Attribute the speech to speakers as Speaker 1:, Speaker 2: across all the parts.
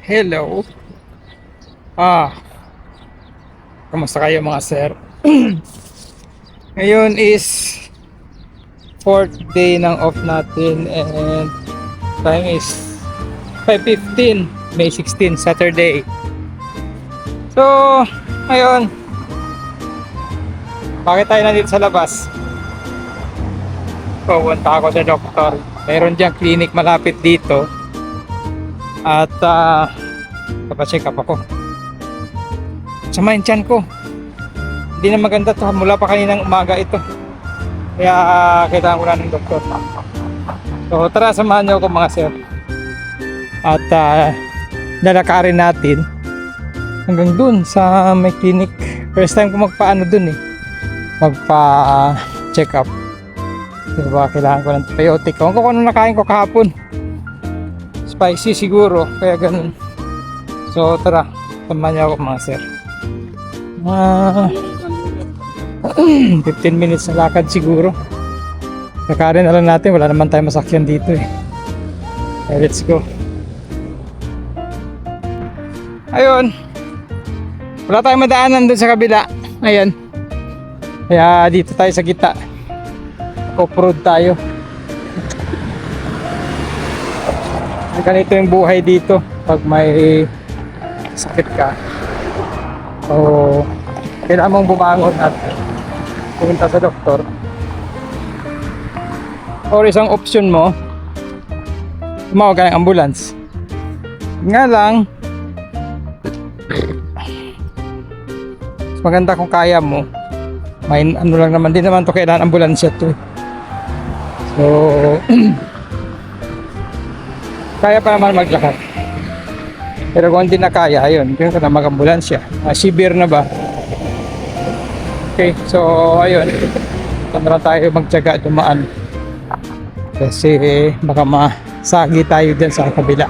Speaker 1: Hello. Ah, Kamusta kayo mga sir? Ngayon is fourth day ng off natin and time is 5:15, May 16, Saturday. So, ngayon, bakit tayo nandito sa labas? Pupunta ako sa doktor. Mayroon diyang clinic malapit dito. At papacheck up ako. Sama yung tiyan ko. Hindi na maganda to. Mula pa kaninang umaga ito. Kaya kailangan ko na ng doktor. So tara, samahan niyo ako mga sir. At lalakarin natin hanggang dun sa may clinic. First time ko magpaano dun eh. Magpa-check up. Diba, kailangan ko ng antibiotic. Kung ano nakain ko kahapon. Spicy siguro, kaya ganun. So tara, samahan niyo ako mga sir. 15 minutes na lakad siguro. Lakarin na lang natin, wala naman tayong masakyan dito eh. Okay, let's go. Ayun, wala tayong madaanan dun sa kabila. Ayan, kaya dito tayo sa gitna. Off-road tayo. Ganito yung buhay dito pag may sakit ka. So, kailangan mong bumangon at pumunta sa doktor. Or isang option mo, tumawag ka ng ambulance. Nga lang, mas maganda kung kaya mo. May ano lang naman, din naman to kailangan ambulansya to. So, kaya pa naman maglakad. Pero kung hindi na kaya, ayun, kaya ka na mag-ambulansya. Severe na ba? Okay, so ayun. Ito na lang tayo magtyaga dumaan. Kasi baka masagi tayo dyan sa kabila.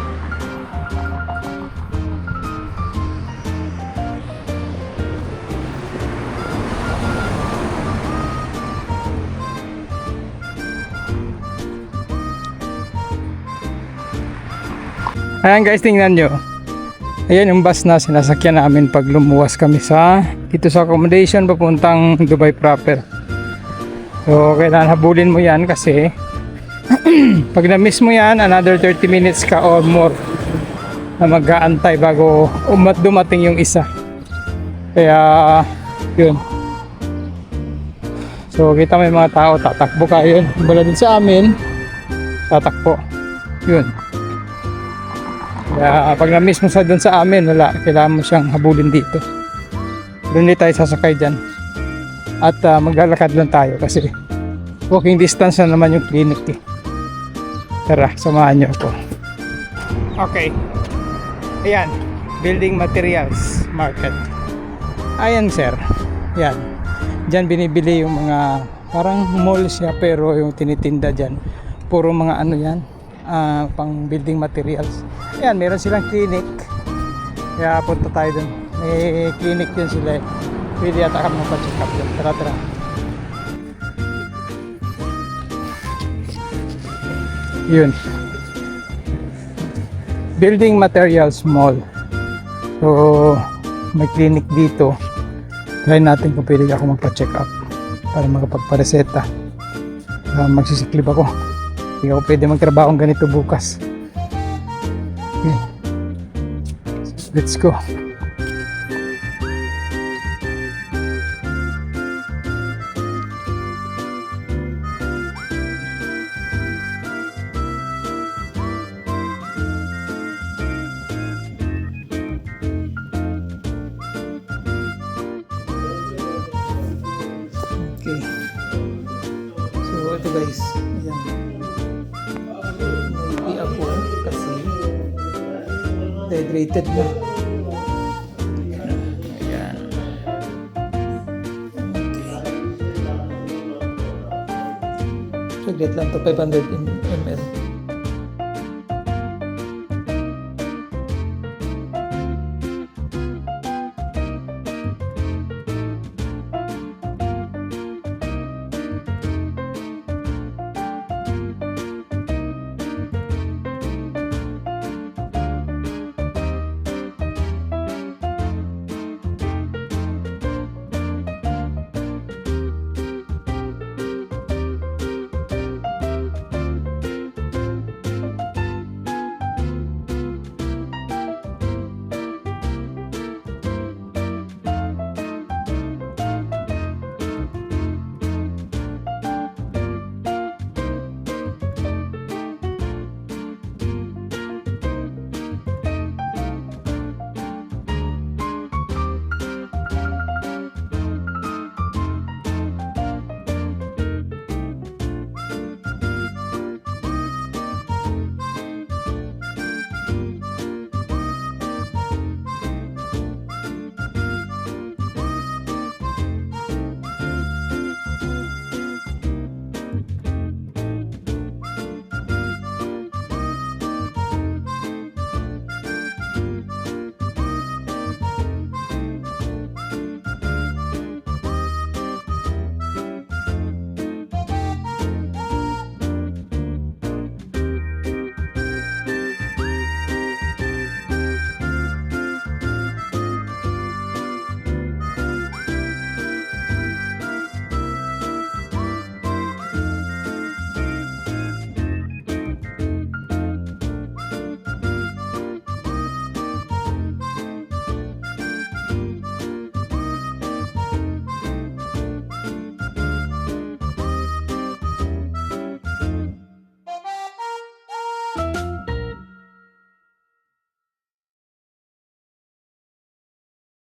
Speaker 1: Ayan guys, tingnan nyo. Ayan yung bus na sinasakyan namin pag lumuwas kami dito sa accommodation papuntang Dubai proper. So kailangan habulin mo yan kasi pag na-miss mo yan, another 30 minutes ka or more na mag-aantay bago dumating yung isa. Kaya yun. So kita mo yung mga tao, tatakbo ka yun. Wala din sa amin, tatakbo. Yun. Kaya pag na-miss mo doon sa amin, wala, kailangan mo siyang habulin dito. Doon tayo sasakay dyan. At maglalakad lang tayo kasi walking distance na naman yung clinic eh. Tara, samahan niyo ako. Okay. Ayan, building materials market. Ayan sir. Ayan. Diyan binibili yung mga parang mall siya pero yung tinitinda dyan puro mga ano yan, pang building materials. Ayan, meron silang clinic. Kaya punta tayo dun. May clinic yun sila. Pwede yata kami magpa-check up dun. Tara, tara. Yun. Building materials mall. So, may clinic dito. Try natin kung pwede ako magpa-check up para makapagpareseta. Magsisiklib ako. Hindi ako pwede magtrabaho ng ganito bukas. Okay. Let's go. Okay. So ito guys. Ayan. Hindi ako kasi dehydrated na. Ayan. Okay. Saglit lang to, 500 ml.